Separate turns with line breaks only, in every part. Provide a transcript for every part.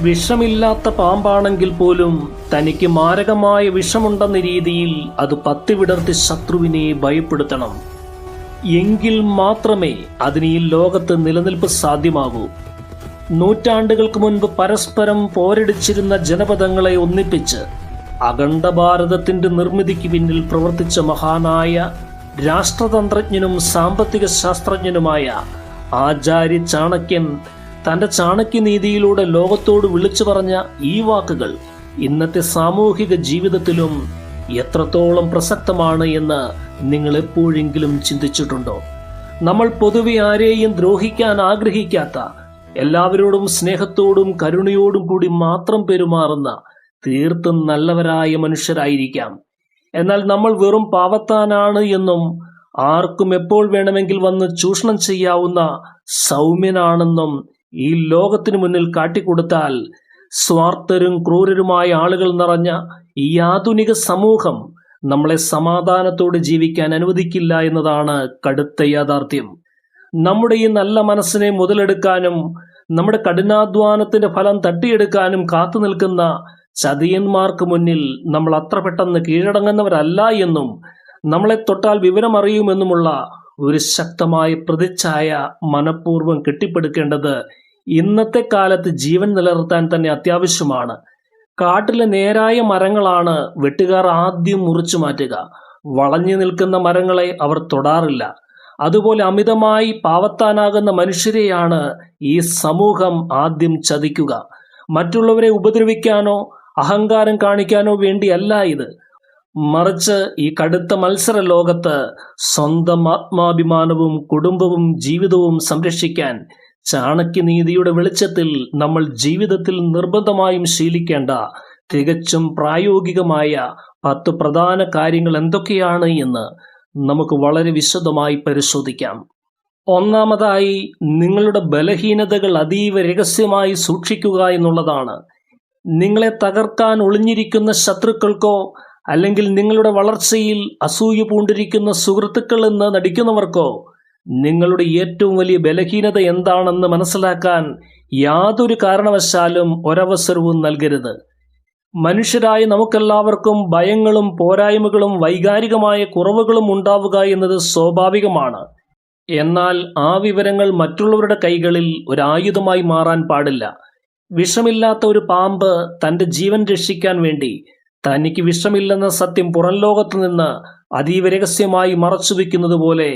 വിഷമില്ലാത്ത പാമ്പാണെങ്കിൽ പോലും തനിക്ക് മാരകമായ വിഷമുണ്ടെന്ന രീതിയിൽ അത് പത്തി വിടർത്തി ശത്രുവിനെ ഭയപ്പെടുത്തണം. എങ്കിൽ മാത്രമേ അതിന് ഈ ലോകത്ത് നിലനിൽപ്പ് സാധ്യമാകൂ. നൂറ്റാണ്ടുകൾക്ക് മുൻപ് പരസ്പരം പോരടിച്ചിരുന്ന ജനപദങ്ങളെ ഒന്നിപ്പിച്ച് അഖണ്ഡ ഭാരതത്തിന്റെ നിർമ്മിതിക്ക് പിന്നിൽ പ്രവർത്തിച്ച മഹാനായ രാഷ്ട്രതന്ത്രജ്ഞനും സാമ്പത്തിക ശാസ്ത്രജ്ഞനുമായ ആചാര്യ ചാണക്യൻ തന്റെ ചാണക്യനീതിയിലൂടെ ലോകത്തോട് വിളിച്ചു പറഞ്ഞ ഈ വാക്കുകൾ ഇന്നത്തെ സാമൂഹിക ജീവിതത്തിലും എത്രത്തോളം പ്രസക്തമാണ് എന്ന് നിങ്ങൾ എപ്പോഴെങ്കിലും ചിന്തിച്ചിട്ടുണ്ടോ? നമ്മൾ പൊതുവെ ആരെയും ദ്രോഹിക്കാൻ ആഗ്രഹിക്കാത്ത, എല്ലാവരോടും സ്നേഹത്തോടും കരുണയോടും കൂടി മാത്രം പെരുമാറുന്ന തീർത്തും നല്ലവരായ മനുഷ്യരായിരിക്കാം. എന്നാൽ നമ്മൾ വെറും പാവത്താനാണ് എന്നും ആർക്കും എപ്പോൾ വേണമെങ്കിൽ വന്ന് ചൂഷണം ചെയ്യാവുന്ന സൗമ്യനാണെന്നും ഈ ലോകത്തിനു മുന്നിൽ കാട്ടിക്കൊടുത്താൽ സ്വാർത്ഥരും ക്രൂരരുമായ ആളുകൾ നിറഞ്ഞ ഈ ആധുനിക സമൂഹം നമ്മളെ സമാധാനത്തോടെ ജീവിക്കാൻ അനുവദിക്കില്ല എന്നതാണ് കടുത്ത യാഥാർത്ഥ്യം. നമ്മുടെ ഈ നല്ല മനസ്സിനെ മുതലെടുക്കാനും നമ്മുടെ കഠിനാധ്വാനത്തിന്റെ ഫലം തട്ടിയെടുക്കാനും കാത്തു നിൽക്കുന്ന ചതിയന്മാർക്ക് മുന്നിൽ നമ്മൾ അത്ര പെട്ടെന്ന് കീഴടങ്ങുന്നവരല്ല എന്നും നമ്മളെ തൊട്ടാൽ വിവരമറിയുമെന്നുമുള്ള ഒരു ശക്തമായ പ്രതിച്ഛായ മനഃപൂർവ്വം കെട്ടിപ്പടുക്കേണ്ടത് ഇന്നത്തെ കാലത്ത് ജീവൻ നിലനിർത്താൻ തന്നെ അത്യാവശ്യമാണ്. കാട്ടിലെ നേരായ മരങ്ങളാണ് വെട്ടുകാർ ആദ്യം മുറിച്ചു മാറ്റുക. വളഞ്ഞു നിൽക്കുന്ന മരങ്ങളെ അവർ തൊടാറില്ല. അതുപോലെ അമിതമായി പാവത്താനാകുന്ന മനുഷ്യരെയാണ് ഈ സമൂഹം ആദ്യം ചതിക്കുക. മറ്റുള്ളവരെ ഉപദ്രവിക്കാനോ അഹങ്കാരം കാണിക്കാനോ വേണ്ടിയല്ല ഇത്. മറിച്ച് ഈ കടുത്ത മത്സര ലോകത്ത് സ്വന്തം ആത്മാഭിമാനവും കുടുംബവും ജീവിതവും സംരക്ഷിക്കാൻ ചാണക്യനീതിയുടെ വെളിച്ചത്തിൽ നമ്മൾ ജീവിതത്തിൽ നിർബന്ധമായും ശീലിക്കേണ്ട തികച്ചും പ്രായോഗികമായ 10 പ്രധാന കാര്യങ്ങൾ എന്തൊക്കെയാണ് എന്ന് നമുക്ക് വളരെ വിശദമായി പരിശോധിക്കാം. ഒന്നാമതായി, നിങ്ങളുടെ ബലഹീനതകൾ അതീവ രഹസ്യമായി സൂക്ഷിക്കുക എന്നുള്ളതാണ്. നിങ്ങളെ തകർക്കാൻ ഒളിഞ്ഞിരിക്കുന്ന ശത്രുക്കൾക്കോ അല്ലെങ്കിൽ നിങ്ങളുടെ വളർച്ചയിൽ അസൂയ പൂണ്ടിരിക്കുന്ന സുഹൃത്തുക്കൾ എന്ന് നടിക്കുന്നവർക്കോ നിങ്ങളുടെ ഏറ്റവും വലിയ ബലഹീനത എന്താണെന്ന് മനസ്സിലാക്കാൻ യാതൊരു കാരണവശാലും ഒരവസരവും നൽകരുത്. മനുഷ്യരായ നമുക്കെല്ലാവർക്കും ഭയങ്ങളും പോരായ്മകളും വൈകാരികമായ കുറവുകളും ഉണ്ടാവുക എന്നത് സ്വാഭാവികമാണ്. എന്നാൽ ആ വിവരങ്ങൾ മറ്റുള്ളവരുടെ കൈകളിൽ ഒരു ആയുധമായി മാറാൻ പാടില്ല. വിഷമില്ലാത്ത ഒരു പാമ്പ് തന്റെ ജീവൻ രക്ഷിക്കാൻ വേണ്ടി തനിക്ക് വിഷമില്ലെന്ന സത്യം പുറം ലോകത്തു നിന്ന് അതീവ രഹസ്യമായി മറച്ചുവെക്കുന്നത് പോലെ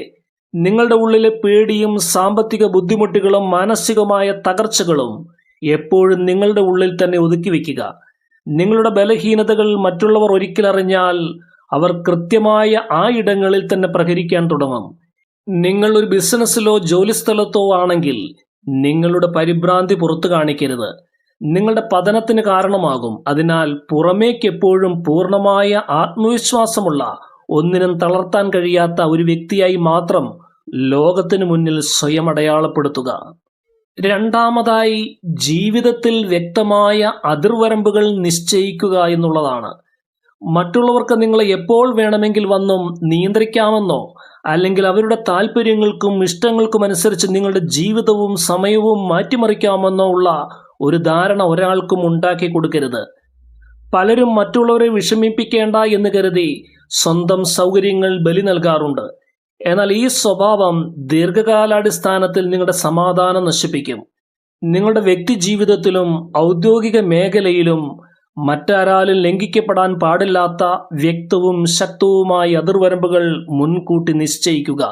നിങ്ങളുടെ ഉള്ളിലെ പേടിയും സാമ്പത്തിക ബുദ്ധിമുട്ടുകളും മാനസികമായ തകർച്ചകളും എപ്പോഴും നിങ്ങളുടെ ഉള്ളിൽ തന്നെ ഒതുക്കി വെക്കുക. നിങ്ങളുടെ ബലഹീനതകൾ മറ്റുള്ളവർ ഒരിക്കലറിഞ്ഞാൽ അവർ കൃത്യമായ ആ ഇടങ്ങളിൽ തന്നെ പ്രഹരിക്കാൻ തുടങ്ങും. നിങ്ങൾ ഒരു ബിസിനസ്സിലോ ജോലിസ്ഥലത്തോ ആണെങ്കിൽ നിങ്ങളുടെ പരിഭ്രാന്തി പുറത്തു കാണിക്കരുത്. നിങ്ങളുടെ പതനത്തിന് കാരണമാകും. അതിനാൽ പുറമേക്ക് എപ്പോഴും പൂർണ്ണമായ ആത്മവിശ്വാസമുള്ള, ഒന്നിനും തളർത്താൻ കഴിയാത്ത ഒരു വ്യക്തിയായി മാത്രം ലോകത്തിനു മുന്നിൽ സ്വയം അടയാളപ്പെടുത്തുക. രണ്ടാമതായി, ജീവിതത്തിൽ വ്യക്തമായ അതിർവരമ്പുകൾ നിശ്ചയിക്കുക എന്നുള്ളതാണ്. മറ്റുള്ളവർക്ക് നിങ്ങളെ എപ്പോൾ വേണമെങ്കിൽ വന്നും നിയന്ത്രിക്കാമെന്നോ അല്ലെങ്കിൽ അവരുടെ താല്പര്യങ്ങൾക്കും ഇഷ്ടങ്ങൾക്കും അനുസരിച്ച് നിങ്ങളുടെ ജീവിതവും സമയവും മാറ്റിമറിക്കാമെന്നോ ഉള്ള ഒരു ധാരണ ഒരാൾക്കും ഉണ്ടാക്കി കൊടുക്കരുത്. പലരും മറ്റുള്ളവരെ വിഷമിപ്പിക്കേണ്ട എന്ന് കരുതി സ്വന്തം സൗകര്യങ്ങൾ ബലി നൽകാറുണ്ട്. എന്നാൽ ഈ സ്വഭാവം ദീർഘകാലാടിസ്ഥാനത്തിൽ നിങ്ങളുടെ സമാധാനം നശിപ്പിക്കും. നിങ്ങളുടെ വ്യക്തി ജീവിതത്തിലും ഔദ്യോഗിക മേഖലയിലും മറ്റാരാലും ലംഘിക്കപ്പെടാൻ പാടില്ലാത്ത വ്യക്തവും ശക്തവുമായ അതിർവരമ്പുകൾ മുൻകൂട്ടി നിശ്ചയിക്കുക.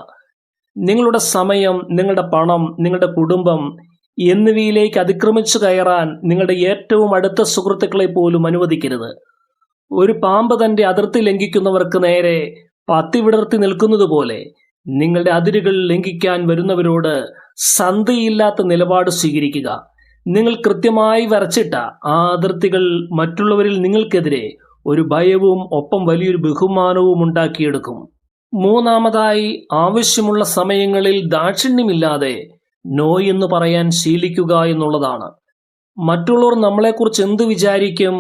നിങ്ങളുടെ സമയം, നിങ്ങളുടെ പണം, നിങ്ങളുടെ കുടുംബം എന്നിവയിലേക്ക് അതിക്രമിച്ചു കയറാൻ നിങ്ങളുടെ ഏറ്റവും അടുത്ത സുഹൃത്തുക്കളെ പോലും അനുവദിക്കരുത്. ഒരു പാമ്പ് തന്റെ അതിർത്തി ലംഘിക്കുന്നവർക്ക് നേരെ പത്തി വിടർത്തി നിൽക്കുന്നത് പോലെ നിങ്ങളുടെ അതിരുകൾ ലംഘിക്കാൻ വരുന്നവരോട് സന്ധിയില്ലാത്ത നിലപാട് സ്വീകരിക്കുക. നിങ്ങൾ കൃത്യമായി വരച്ചിട്ട ആ അതിർത്തികൾ മറ്റുള്ളവരിൽ നിങ്ങൾക്കെതിരെ ഒരു ഭയവും ഒപ്പം വലിയൊരു ബഹുമാനവും ഉണ്ടാക്കിയെടുക്കും. മൂന്നാമതായി, ആവശ്യമുള്ള സമയങ്ങളിൽ ദാക്ഷിണ്യമില്ലാതെ നോ എന്ന് പറയാൻ ശീലിക്കുക എന്നുള്ളതാണ്. മറ്റുള്ളവർ നമ്മളെക്കുറിച്ച് എന്ത് വിചാരിക്കും,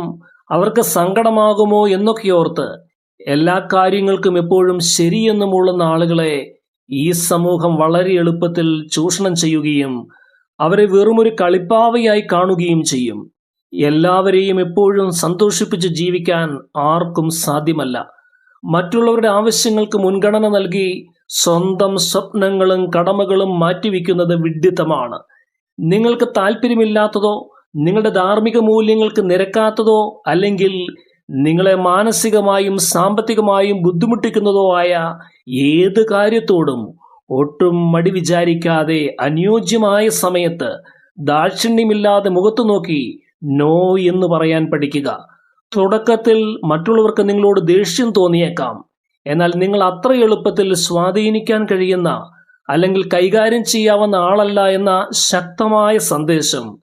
അവർക്ക് സങ്കടമാകുമോ എന്നൊക്കെ ഓർത്ത് എല്ലാ കാര്യങ്ങൾക്കും എപ്പോഴും ശരിയെന്ന് മൂളുന്ന ആളുകളെ ഈ സമൂഹം വളരെ എളുപ്പത്തിൽ ചൂഷണം ചെയ്യുകയും അവരെ വെറുമൊരു കളിപ്പാവയായി കാണുകയും ചെയ്യും. എല്ലാവരെയും എപ്പോഴും സന്തോഷിപ്പിച്ച് ജീവിക്കാൻ ആർക്കും സാധ്യമല്ല. മറ്റുള്ളവരുടെ ആവശ്യങ്ങൾക്ക് മുൻഗണന നൽകി സ്വന്തം സ്വപ്നങ്ങളും കടമകളും മാറ്റിവെക്കുന്നത് വിഡ്ഢിത്തമാണ്. നിങ്ങൾക്ക് താല്പര്യമില്ലാത്തതോ നിങ്ങളുടെ ധാർമ്മിക മൂല്യങ്ങൾക്ക് നിരക്കാത്തതോ അല്ലെങ്കിൽ നിങ്ങളെ മാനസികമായും സാമ്പത്തികമായും ബുദ്ധിമുട്ടിക്കുന്നതോ ആയ ഏത് കാര്യത്തോടും ഒട്ടും മടി വിചാരിക്കാതെ അനുയോജ്യമായ സമയത്ത് ദാക്ഷിണ്യമില്ലാതെ മുഖത്തു നോക്കി നോ എന്ന് പറയാൻ പഠിക്കുക. തുടക്കത്തിൽ മറ്റുള്ളവർക്ക് നിങ്ങളോട് ദേഷ്യം തോന്നിയേക്കാം. എന്നാൽ നിങ്ങൾ അത്ര എളുപ്പത്തിൽ സ്വാധീനിക്കാൻ കഴിയുന്ന അല്ലെങ്കിൽ കൈകാര്യം ചെയ്യാവുന്ന ആളല്ല എന്ന ശക്തമായ സന്ദേശം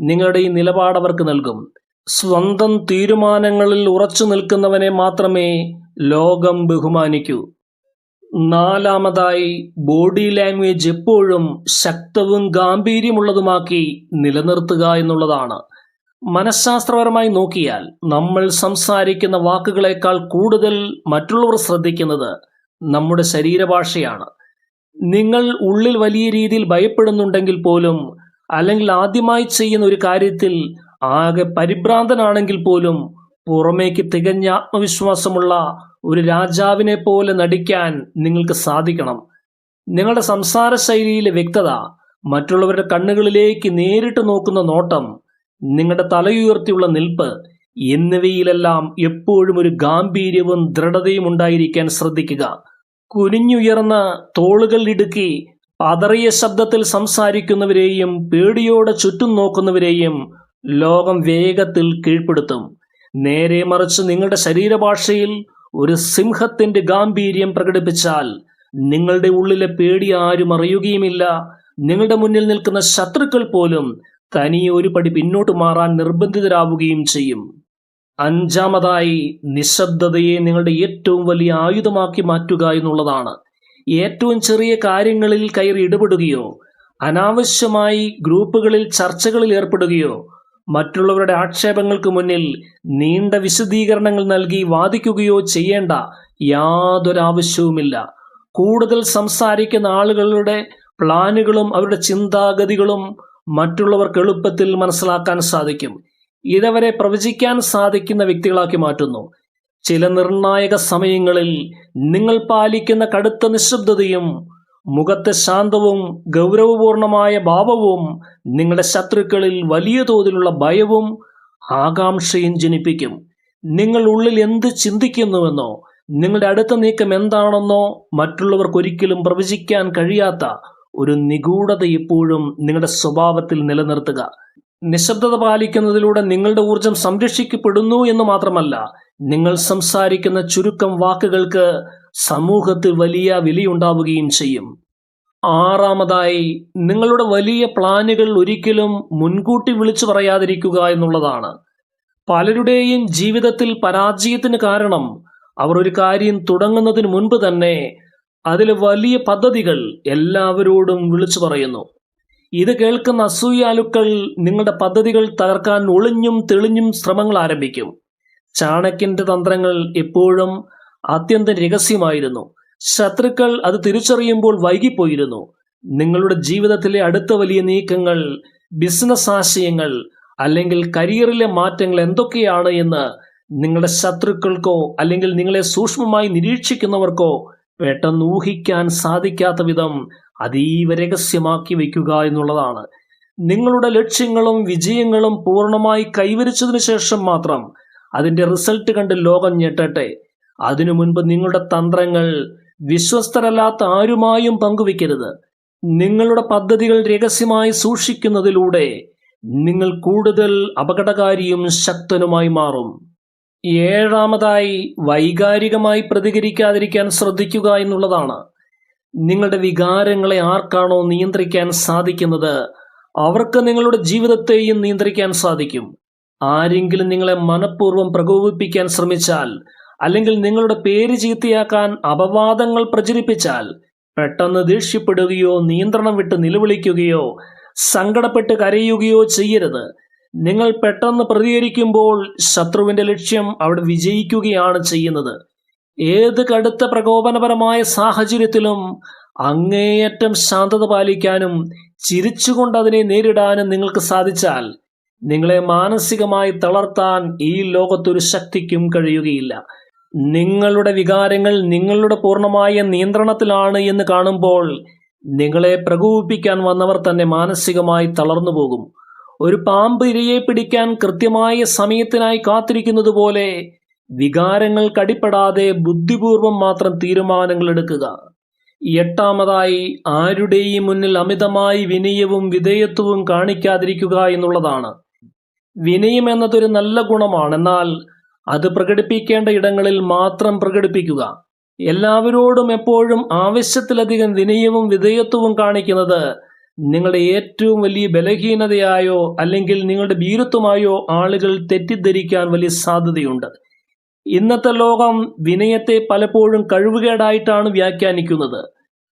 നിങ്ങളുടെ ഈ നിലപാട് അവർക്ക് നൽകും. സ്വന്തം തീരുമാനങ്ങളിൽ ഉറച്ചു നിൽക്കുന്നവനെ മാത്രമേ ലോകം ബഹുമാനിക്കൂ. നാലാമതായി, ബോഡി ലാംഗ്വേജ് എപ്പോഴും ശക്തവും ഗാംഭീര്യമുള്ളതുമാക്കി നിലനിർത്തുക എന്നുള്ളതാണ്. മനഃശാസ്ത്രപരമായി നോക്കിയാൽ നമ്മൾ സംസാരിക്കുന്ന വാക്കുകളേക്കാൾ കൂടുതൽ മറ്റുള്ളവർ ശ്രദ്ധിക്കുന്നത് നമ്മുടെ ശരീരഭാഷയാണ്. നിങ്ങൾ ഉള്ളിൽ വലിയ രീതിയിൽ ഭയപ്പെടുന്നുണ്ടെങ്കിൽ പോലും, അല്ലെങ്കിൽ ആദ്യമായി ചെയ്യുന്ന ഒരു കാര്യത്തിൽ ആകെ പരിഭ്രാന്തനാണെങ്കിൽ പോലും, പുറമേക്ക് തികഞ്ഞ ആത്മവിശ്വാസമുള്ള ഒരു രാജാവിനെ പോലെ നടിക്കാൻ നിങ്ങൾക്ക് സാധിക്കണം. നിങ്ങളുടെ സംസാര ശൈലിയിലെ വ്യക്തത, മറ്റുള്ളവരുടെ കണ്ണുകളിലേക്ക് നേരിട്ട് നോക്കുന്ന നോട്ടം, നിങ്ങളുടെ തലയുയർത്തിയുള്ള നിൽപ്പ് എന്നിവയിലെല്ലാം എപ്പോഴും ഒരു ഗാംഭീര്യവും ദൃഢതയും ഉണ്ടായിരിക്കാൻ ശ്രദ്ധിക്കുക. കുനിഞ്ഞുയർന്ന തോളുകൾ ഇടുക്കി പതറിയ ശബ്ദത്തിൽ സംസാരിക്കുന്നവരെയും പേടിയോടെ ചുറ്റും നോക്കുന്നവരെയും ലോകം വേഗത്തിൽ കീഴ്പ്പെടുത്തും. നേരെ മറിച്ച് നിങ്ങളുടെ ശരീരഭാഷയിൽ ഒരു സിംഹത്തിന്റെ ഗാംഭീര്യം പ്രകടിപ്പിച്ചാൽ നിങ്ങളുടെ ഉള്ളിലെ പേടി ആരും അറിയുകയുമില്ല. നിങ്ങളുടെ മുന്നിൽ നിൽക്കുന്ന ശത്രുക്കൾ പോലും തനിയെ ഒരു പടി പിന്നോട്ട് മാറാൻ നിർബന്ധിതരാവുകയും ചെയ്യും. അഞ്ചാമതായി, നിശബ്ദതയെ നിങ്ങളുടെ ഏറ്റവും വലിയ ആയുധമാക്കി മാറ്റുക എന്നുള്ളതാണ്. ഏറ്റവും ചെറിയ കാര്യങ്ങളിൽ കയറി ഇടപെടുകയോ അനാവശ്യമായി ഗ്രൂപ്പുകളിൽ ചർച്ചകളിൽ ഏർപ്പെടുകയോ മറ്റുള്ളവരുടെ ആക്ഷേപങ്ങൾക്ക് മുന്നിൽ നീണ്ട വിശദീകരണങ്ങൾ നൽകി വാദിക്കുകയോ ചെയ്യേണ്ട യാതൊരാവശ്യവുമില്ല. കൂടുതൽ സംസാരിക്കുന്ന ആളുകളുടെ പ്ലാനുകളും അവരുടെ ചിന്താഗതികളും മറ്റുള്ളവർക്ക് എളുപ്പത്തിൽ മനസ്സിലാക്കാൻ സാധിക്കും. ഇതവരെ പ്രവചിക്കാൻ സാധിക്കുന്ന വ്യക്തികളാക്കി മാറ്റുന്നു. ചില നിർണായക സമയങ്ങളിൽ നിങ്ങൾ പാലിക്കുന്ന കടുത്ത നിശബ്ദതയും മുഖത്തെ ശാന്തവും ഗൗരവപൂർണമായ ഭാവവും നിങ്ങളുടെ ശത്രുക്കളിൽ വലിയ തോതിലുള്ള ഭയവും ആകാംക്ഷയും ജനിപ്പിക്കും. നിങ്ങൾ ഉള്ളിൽ എന്ത് ചിന്തിക്കുന്നുവെന്നോ നിങ്ങളുടെ അടുത്ത നീക്കം എന്താണെന്നോ മറ്റുള്ളവർക്ക് ഒരിക്കലും പ്രവചിക്കാൻ കഴിയാത്ത ഒരു നിഗൂഢത എപ്പോഴും നിങ്ങളുടെ സ്വഭാവത്തിൽ നിലനിർത്തുക. നിശബ്ദത പാലിക്കുന്നതിലൂടെ നിങ്ങളുടെ ഊർജം സംരക്ഷിക്കപ്പെടുന്നു എന്ന് മാത്രമല്ല, നിങ്ങൾ സംസാരിക്കുന്ന ചുരുക്കം വാക്കുകൾക്ക് സമൂഹത്തിൽ വലിയ വിലയുണ്ടാവുകയും ചെയ്യും. ആറാമതായി, നിങ്ങളുടെ വലിയ പ്ലാനുകൾ ഒരിക്കലും മുൻകൂട്ടി വിളിച്ചു പറയാതിരിക്കുക എന്നുള്ളതാണ്. പലരുടെയും ജീവിതത്തിൽ പരാജയത്തിന് കാരണം അവർ ഒരു കാര്യം തുടങ്ങുന്നതിന് മുൻപ് തന്നെ അതിലെ വലിയ പദ്ധതികൾ എല്ലാവരോടും വിളിച്ചു പറയുന്നു. ഇത് കേൾക്കുന്ന അസൂയാലുക്കൾ നിങ്ങളുടെ പദ്ധതികൾ തകർക്കാൻ ഒളിഞ്ഞും തെളിഞ്ഞും ശ്രമങ്ങൾ ആരംഭിക്കും. ചാണക്യന്റെ തന്ത്രങ്ങൾ എപ്പോഴും അത്യന്തം രഹസ്യമായിരുന്നു. ശത്രുക്കൾ അത് തിരിച്ചറിയുമ്പോൾ വൈകിപ്പോയിരുന്നു. നിങ്ങളുടെ ജീവിതത്തിലെ അടുത്ത വലിയ നീക്കങ്ങൾ, ബിസിനസ് ആശയങ്ങൾ അല്ലെങ്കിൽ കരിയറിലെ മാറ്റങ്ങൾ എന്തൊക്കെയാണ് എന്ന് നിങ്ങളുടെ ശത്രുക്കൾക്കോ അല്ലെങ്കിൽ നിങ്ങളെ സൂക്ഷ്മമായി നിരീക്ഷിക്കുന്നവർക്കോ പെട്ടെന്ന് ഊഹിക്കാൻ സാധിക്കാത്ത വിധം അതീവ രഹസ്യമാക്കി വയ്ക്കുക എന്നുള്ളതാണ്. നിങ്ങളുടെ ലക്ഷ്യങ്ങളും വിജയങ്ങളും പൂർണ്ണമായി കൈവരിച്ചതിന് ശേഷം മാത്രം അതിന്റെ റിസൾട്ട് കണ്ട് ലോകം ഞെട്ടട്ടെ. അതിനു മുൻപ് നിങ്ങളുടെ തന്ത്രങ്ങൾ വിശ്വസ്തരല്ലാത്ത ആരുമായും പങ്കുവെക്കരുത്. നിങ്ങളുടെ പദ്ധതികൾ രഹസ്യമായി സൂക്ഷിക്കുന്നതിലൂടെ നിങ്ങൾ കൂടുതൽ അപകടകാരിയും ശക്തനുമായി മാറും. ഏഴാമതായി, വൈകാരികമായി പ്രതികരിക്കാതിരിക്കാൻ ശ്രദ്ധിക്കുക എന്നുള്ളതാണ്. നിങ്ങളുടെ വികാരങ്ങളെ ആർക്കാണോ നിയന്ത്രിക്കാൻ സാധിക്കുന്നത് അവർക്ക് നിങ്ങളുടെ ജീവിതത്തെയും നിയന്ത്രിക്കാൻ സാധിക്കും. ആരെങ്കിലും നിങ്ങളെ മനഃപൂർവ്വം പ്രകോപിപ്പിക്കാൻ ശ്രമിച്ചാൽ അല്ലെങ്കിൽ നിങ്ങളുടെ പേര് ചീത്തയാക്കാൻ അപവാദങ്ങൾ പ്രചരിപ്പിച്ചാൽ പെട്ടെന്ന് ദേഷ്യപ്പെടുകയോ നിയന്ത്രണം വിട്ട് നിലവിളിക്കുകയോ സങ്കടപ്പെട്ട് കരയുകയോ ചെയ്യരുത്. നിങ്ങൾ പെട്ടെന്ന് പ്രതികരിക്കുമ്പോൾ ശത്രുവിന്റെ ലക്ഷ്യം അവിടെ വിജയിക്കുകയാണ് ചെയ്യുന്നത്. ഏത് കടുത്ത പ്രകോപനപരമായ സാഹചര്യത്തിലും അങ്ങേയറ്റം ശാന്തത പാലിക്കാനും ചിരിച്ചുകൊണ്ട് അതിനെ നേരിടാനും നിങ്ങൾക്ക് സാധിച്ചാൽ നിങ്ങളെ മാനസികമായി തളർത്താൻ ഈ ലോകത്തൊരു ശക്തിക്കും കഴിയുകയില്ല. നിങ്ങളുടെ വികാരങ്ങൾ നിങ്ങളുടെ പൂർണ്ണമായ നിയന്ത്രണത്തിലാണ് എന്ന് കാണുമ്പോൾ നിങ്ങളെ പ്രകോപിപ്പിക്കാൻ വന്നവർ തന്നെ മാനസികമായി തളർന്നു പോകും. ഒരു പാമ്പ് ഇരയെ പിടിക്കാൻ കൃത്യമായ സമയത്തിനായി കാത്തിരിക്കുന്നത് പോലെ വികാരങ്ങൾ കടിപ്പെടാതെ ബുദ്ധിപൂർവം മാത്രം തീരുമാനങ്ങൾ എടുക്കുക. 8ാമതായി, ആരുടെയും മുന്നിൽ അമിതമായി വിനയവും വിധേയത്വവും കാണിക്കാതിരിക്കുക എന്നുള്ളതാണ്. വിനയം എന്നതൊരു നല്ല ഗുണമാണ്, എന്നാൽ അത് പ്രകടിപ്പിക്കേണ്ട ഇടങ്ങളിൽ മാത്രം പ്രകടിപ്പിക്കുക. എല്ലാവരോടും എപ്പോഴും ആവശ്യത്തിലധികം വിനയവും വിധേയത്വവും കാണിക്കുന്നത് നിങ്ങളുടെ ഏറ്റവും വലിയ ബലഹീനതയായോ അല്ലെങ്കിൽ നിങ്ങളുടെ ഭീരുത്വമായോ ആളുകൾ തെറ്റിദ്ധരിക്കാൻ വലിയ സാധ്യതയുണ്ട്. ഇന്നത്തെ ലോകം വിനയത്തെ പലപ്പോഴും കഴിവുകേടായിട്ടാണ് വ്യാഖ്യാനിക്കുന്നത്.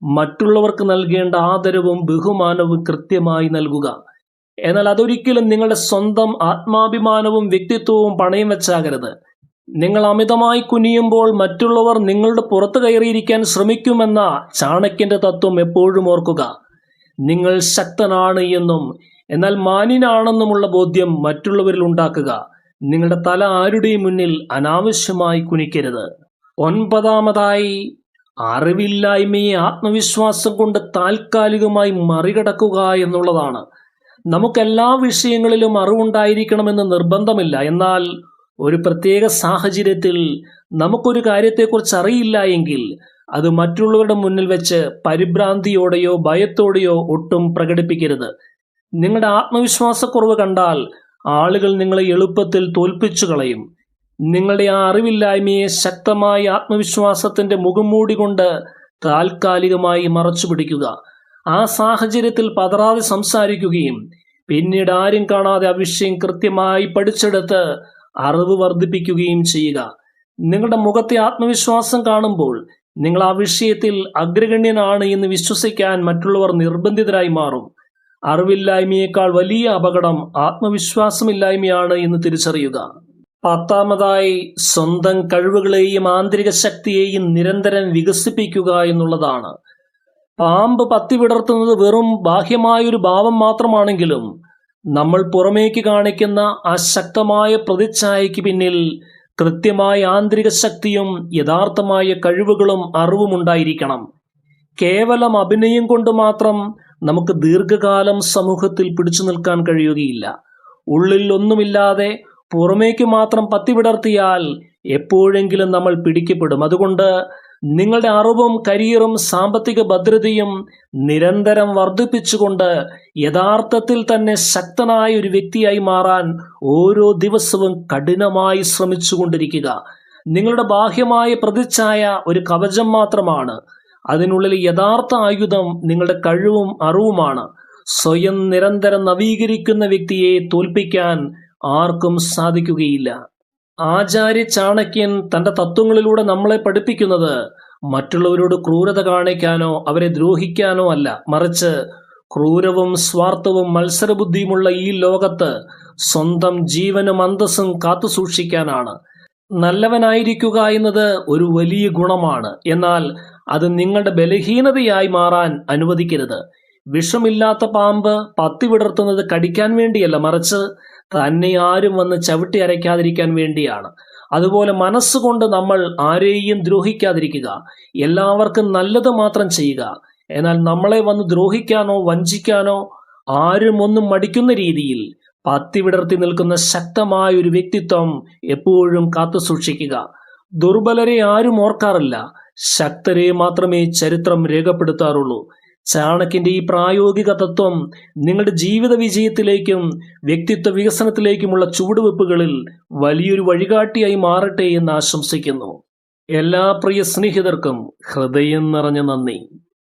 മറ്റുള്ളവർക്ക് നൽകേണ്ട ആദരവും ബഹുമാനവും കൃത്യമായി നൽകുക. എന്നാൽ അതൊരിക്കലും നിങ്ങളുടെ സ്വന്തം ആത്മാഭിമാനവും വ്യക്തിത്വവും പണയം വെച്ചാകരുത്. നിങ്ങൾ അമിതമായി കുനിയുമ്പോൾ മറ്റുള്ളവർ നിങ്ങളുടെ പുറത്ത് കയറിയിരിക്കാൻ ശ്രമിക്കുമെന്ന ചാണക്യന്റെ തത്വം എപ്പോഴും ഓർക്കുക. നിങ്ങൾ ശക്തനാണ് എന്നും എന്നാൽ മാന്യനാണെന്നുമുള്ള ബോധ്യം മറ്റുള്ളവരിൽ ഉണ്ടാക്കുക. നിങ്ങളുടെ തല ആരുടെയും മുന്നിൽ അനാവശ്യമായി കുനിക്കരുത്. 9ാമതായി, അറിവില്ലായ്മയെ ആത്മവിശ്വാസം കൊണ്ട് താൽക്കാലികമായി മറികടക്കുക എന്നുള്ളതാണ്. നമുക്കെല്ലാ വിഷയങ്ങളിലും അറിവുണ്ടായിരിക്കണമെന്ന് നിർബന്ധമില്ല. എന്നാൽ ഒരു പ്രത്യേക സാഹചര്യത്തിൽ നമുക്കൊരു കാര്യത്തെക്കുറിച്ച് അറിയില്ല എങ്കിൽ അത് മറ്റുള്ളവരുടെ മുന്നിൽ വെച്ച് പരിഭ്രാന്തിയോടെയോ ഭയത്തോടെയോ ഒട്ടും പ്രകടിപ്പിക്കരുത്. നിങ്ങളുടെ ആത്മവിശ്വാസക്കുറവ് കണ്ടാൽ ആളുകൾ നിങ്ങളെ എളുപ്പത്തിൽ തോൽപ്പിച്ചു കളയും. നിങ്ങളുടെ ആ അറിവില്ലായ്മയെ ശക്തമായ ആത്മവിശ്വാസത്തിന്റെ മുഖംമൂടി കൊണ്ട് താൽക്കാലികമായി മറച്ചു പിടിക്കുക. ആ സാഹചര്യത്തിൽ പതറാതെ സംസാരിക്കുകയും പിന്നീട് ആരും കാണാതെ ആ വിഷയം കൃത്യമായി പഠിച്ചെടുത്ത് അറിവ് വർദ്ധിപ്പിക്കുകയും ചെയ്യുക. നിങ്ങളുടെ മുഖത്തെ ആത്മവിശ്വാസം കാണുമ്പോൾ നിങ്ങൾ ആ വിഷയത്തിൽ അഗ്രഗണ്യനാണ് എന്ന് വിശ്വസിക്കാൻ മറ്റുള്ളവർ നിർബന്ധിതരായി മാറും. അറിവില്ലായ്മയേക്കാൾ വലിയ അപകടം ആത്മവിശ്വാസമില്ലായ്മയാണ് എന്ന് തിരിച്ചറിയുക. 10ാമതായി, സ്വന്തം കഴിവുകളെയും ആന്തരിക ശക്തിയെയും നിരന്തരം വികസിപ്പിക്കുക എന്നുള്ളതാണ്. പാമ്പ് പത്തി വിടർത്തുന്നത് വെറും ബാഹ്യമായൊരു ഭാവം മാത്രമാണെങ്കിലും നമ്മൾ പുറമേക്ക് കാണിക്കുന്ന ആ ശക്തമായ പ്രതിച്ഛായയ്ക്ക് പിന്നിൽ കൃത്യമായ ആന്തരിക ശക്തിയും യഥാർത്ഥമായ കഴിവുകളും അറിവും ഉണ്ടായിരിക്കണം. കേവലം അഭിനയം കൊണ്ട് മാത്രം നമുക്ക് ദീർഘകാലം സമൂഹത്തിൽ പിടിച്ചു നിൽക്കാൻ കഴിയുകയില്ല. ഉള്ളിൽ ഒന്നുമില്ലാതെ പുറമേക്ക് മാത്രം പത്തി വിടർത്തിയാൽ എപ്പോഴെങ്കിലും നമ്മൾ പിടിക്കപ്പെടും. അതുകൊണ്ട് നിങ്ങളുടെ അറിവും കരിയറും സാമ്പത്തിക ഭദ്രതയും നിരന്തരം വർദ്ധിപ്പിച്ചുകൊണ്ട് യഥാർത്ഥത്തിൽ തന്നെ ശക്തനായ ഒരു വ്യക്തിയായി മാറാൻ ഓരോ ദിവസവും കഠിനമായി ശ്രമിച്ചുകൊണ്ടിരിക്കുക. നിങ്ങളുടെ ബാഹ്യമായ പ്രതിച്ഛായ ഒരു കവചം മാത്രമാണ്. അതിനുള്ളിൽ യഥാർത്ഥ ആയുധം നിങ്ങളുടെ കഴിവും അറിവുമാണ്. സ്വയം നിരന്തരം നവീകരിക്കുന്ന വ്യക്തിയെ തോൽപ്പിക്കാൻ ആർക്കും സാധിക്കുകയില്ല. ആചാര്യ ചാണക്യൻ തന്റെ തത്വങ്ങളിലൂടെ നമ്മളെ പഠിപ്പിക്കുന്നത് മറ്റുള്ളവരോട് ക്രൂരത കാണിക്കാനോ അവരെ ദ്രോഹിക്കാനോ അല്ല, മറിച്ച് ക്രൂരവും സ്വാർത്ഥവും മത്സരബുദ്ധിയുമുള്ള ഈ ലോകത്ത് സ്വന്തം ജീവനും അന്തസ്സും കാത്തുസൂക്ഷിക്കാനാണ്. നല്ലവനായിരിക്കുക എന്നത് ഒരു വലിയ ഗുണമാണ്, എന്നാൽ അത് നിങ്ങളുടെ ബലഹീനതയായി മാറാൻ അനുവദിക്കരുത്. വിഷമില്ലാത്ത പാമ്പ് പത്തി വിടർത്തുന്നത് കടിക്കാൻ വേണ്ടിയല്ല, മറിച്ച് തന്നെ ആരും വന്ന് ചവിട്ടി അരയ്ക്കാതിരിക്കാൻ വേണ്ടിയാണ്. അതുപോലെ മനസ്സുകൊണ്ട് നമ്മൾ ആരെയും ദ്രോഹിക്കാതിരിക്കുക. എല്ലാവർക്കും നല്ലത് മാത്രം ചെയ്യുക. എന്നാൽ നമ്മളെ വന്ന് ദ്രോഹിക്കാനോ വഞ്ചിക്കാനോ ആരും ഒന്നും മടിക്കുന്ന രീതിയിൽ പത്തി വിടർത്തി നിൽക്കുന്ന ശക്തമായ ഒരു വ്യക്തിത്വം എപ്പോഴും കാത്തു സൂക്ഷിക്കുക. ദുർബലരെ ആരും ഓർക്കാറില്ല, ശക്തരെ മാത്രമേ ചരിത്രം രേഖപ്പെടുത്താറുള്ളൂ. ചാണക്യന്റെ ഈ പ്രായോഗിക തത്വം നിങ്ങളുടെ ജീവിത വിജയത്തിലേക്കും വ്യക്തിത്വ വികസനത്തിലേക്കുമുള്ള ചുവടുവെപ്പുകളിൽ വലിയൊരു വഴികാട്ടിയായി മാറട്ടെ എന്ന് ആശംസിക്കുന്നു. എല്ലാ പ്രിയ സ്നേഹിതർക്കും ഹൃദയം നിറഞ്ഞ നന്ദി.